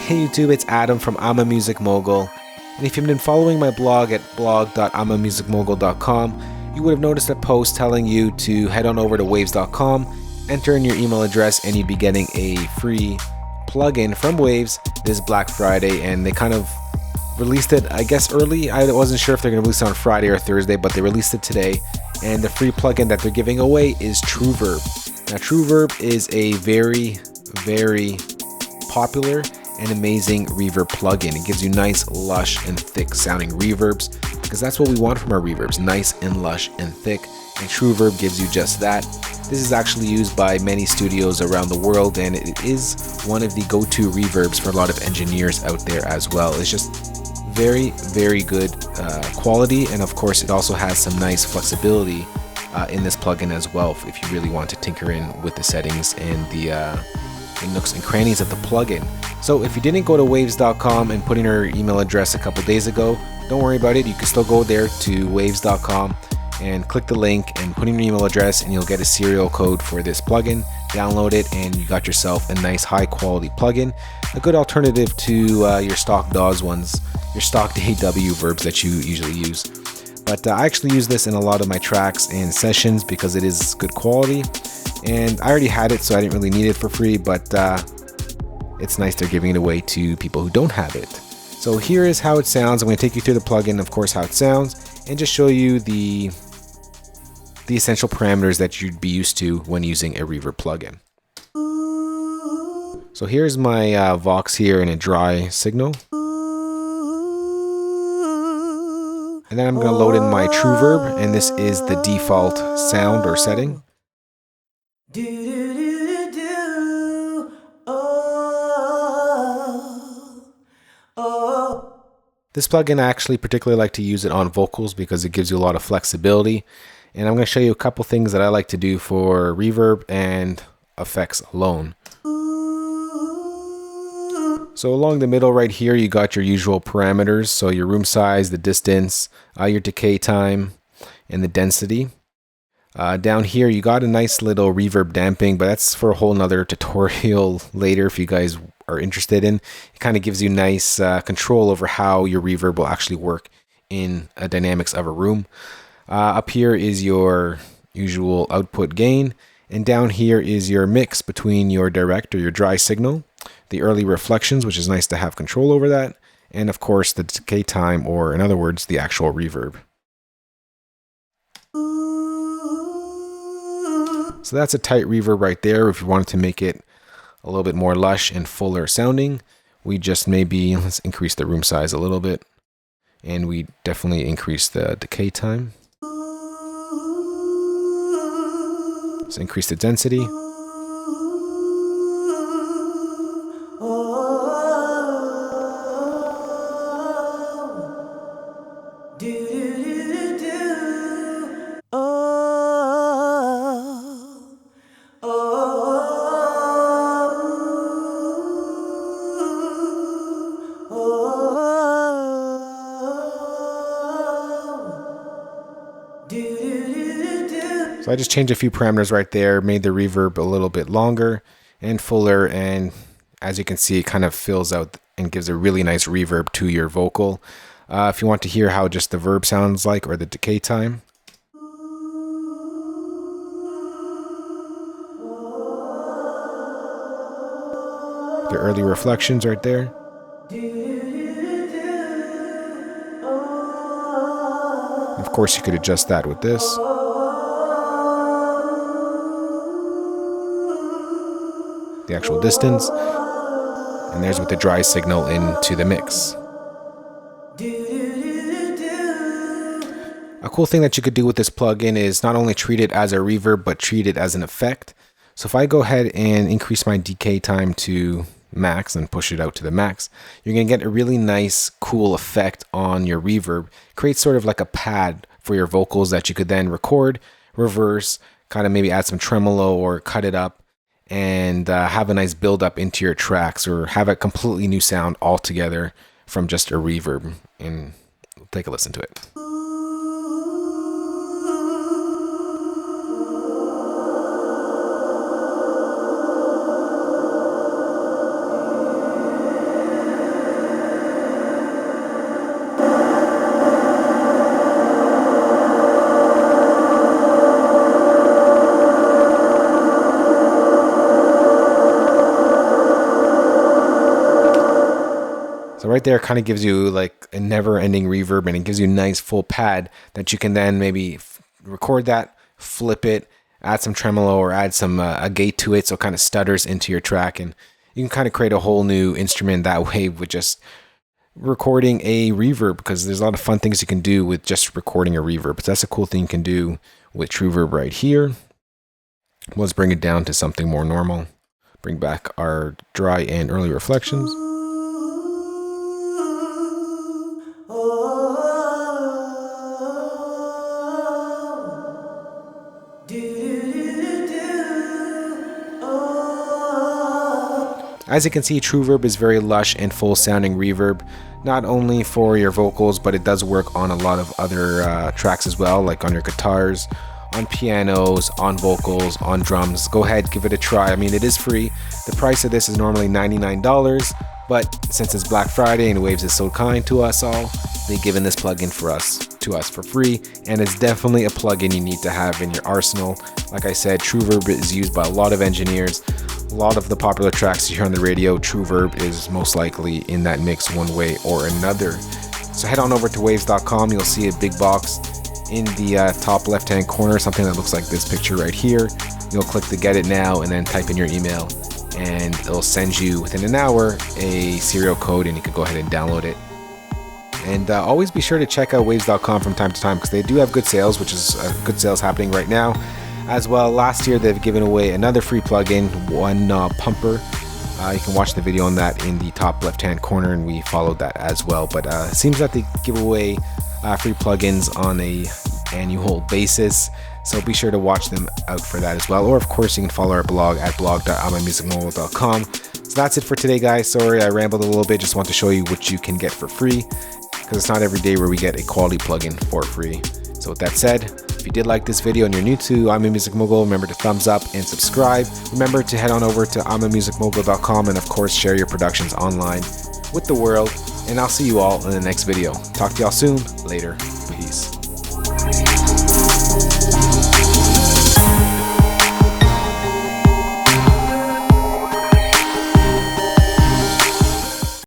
Hey YouTube, it's Adam from I'm a Music Mogul, and if you've been following my blog at blog.imamusicmogul.com, you would have noticed a post telling you to head on over to waves.com, enter in your email address, and you'd be getting a free plugin from Waves this Black Friday. And they kind of released it, I guess, early. I wasn't sure if they're going to release it on Friday or Thursday, but they released it today. And the free plugin that they're giving away is TrueVerb. Now, TrueVerb is a very, very popular and amazing reverb plugin. It gives you nice, lush, and thick sounding reverbs, because that's what we want from our reverbs, nice and lush and thick, and TrueVerb gives you just that. This is actually used by many studios around the world, and it is one of the go-to reverbs for a lot of engineers out there as well. It's just very, very good quality, and of course it also has some nice flexibility in this plugin as well, if you really want to tinker in with the settings and the nooks and crannies of the plugin. So if you didn't go to waves.com and put in your email address a couple days ago, don't worry about it. You can still go there to waves.com and click the link and put in your email address, and you'll get a serial code for this plugin. Download it and you got yourself a nice high quality plugin, a good alternative to your stock DAWs ones, your stock DAW verbs that you usually use. But I actually use this in a lot of my tracks and sessions because it is good quality, and I already had it, so I didn't really need it for free, but it's nice they're giving it away to people who don't have it. So here is how it sounds. I'm going to take you through the plugin, of course, how it sounds, and just show you the essential parameters that you'd be used to when using a reverb plugin. So here's my Vox here in a dry signal. And then I'm going to load in my TrueVerb, and this is the default sound or setting. This plugin, I actually particularly like to use it on vocals because it gives you a lot of flexibility. And I'm going to show you a couple things that I like to do for reverb and effects alone. So along the middle right here, you got your usual parameters. So your room size, the distance, your decay time, and the density. Down here, you got a nice little reverb damping, but that's for a whole nother tutorial later if you guys are interested in. It kind of gives you nice control over how your reverb will actually work in a dynamics of a room. Up here is your usual output gain, and down here is your mix between your direct or your dry signal, the early reflections, which is nice to have control over that, and of course the decay time, or in other words, the actual reverb. So that's a tight reverb right there. If you wanted to make it a little bit more lush and fuller sounding, we just let's increase the room size a little bit, and we definitely increase the decay time. Let's increase the density. So I just changed a few parameters right there, made the reverb a little bit longer and fuller, and as you can see, it kind of fills out and gives a really nice reverb to your vocal. If you want to hear how just the verb sounds like, or the decay time, the early reflections right there. Of course, you could adjust that with this. The actual distance, and there's with the dry signal into the mix. A cool thing that you could do with this plugin is not only treat it as a reverb, but treat it as an effect. So if I go ahead and increase my decay time to max and push it out to the max, you're going to get a really nice, cool effect on your reverb. Creates sort of like a pad for your vocals that you could then record, reverse, kind of maybe add some tremolo or cut it up, and have a nice build up into your tracks, or have a completely new sound altogether from just a reverb. And take a listen to it. So right there kind of gives you like a never-ending reverb, and it gives you a nice full pad that you can then maybe record that, flip it, add some tremolo or add some a gate to it so it kind of stutters into your track, and you can kind of create a whole new instrument that way with just recording a reverb, because there's a lot of fun things you can do with just recording a reverb. But that's a cool thing you can do with TrueVerb right here. Let's bring it down to something more normal. Bring back our dry and early reflections. As you can see, TrueVerb is very lush and full sounding reverb, not only for your vocals, but it does work on a lot of other tracks as well, like on your guitars, on pianos, on vocals, on drums. Go ahead, give it a try. I mean, it is free. The price of this is normally $99, but since it's Black Friday and Waves is so kind to us all, they've given this plugin to us for free, and it's definitely a plugin you need to have in your arsenal. Like I said, TrueVerb is used by a lot of engineers. A lot of the popular tracks you hear on the radio, TrueVerb is most likely in that mix one way or another. So head on over to waves.com. You'll see a big box in the top left hand corner, something that looks like this picture right here. You'll click the get it now and then type in your email, and it'll send you within an hour a serial code, and you can go ahead and download it. And always be sure to check out waves.com from time to time, because they do have good sales, which is good sales happening right now. As well, last year they've given away another free plugin, one pumper. You can watch the video on that in the top left hand corner, and we followed that as well. But it seems that they give away free plugins on a annual basis, so be sure to watch them out for that as well. Or of course you can follow our blog at blog.amamusicmogul.com. So that's it for today, guys. Sorry I rambled a little bit, just want to show you what you can get for free, because it's not every day where we get a quality plugin for free. So with that said, if you did like this video and you're new to I'm a Music Mogul, remember to thumbs up and subscribe. Remember to head on over to amamusicmogul.com and of course share your productions online with the world. And I'll see you all in the next video. Talk to y'all soon. Later.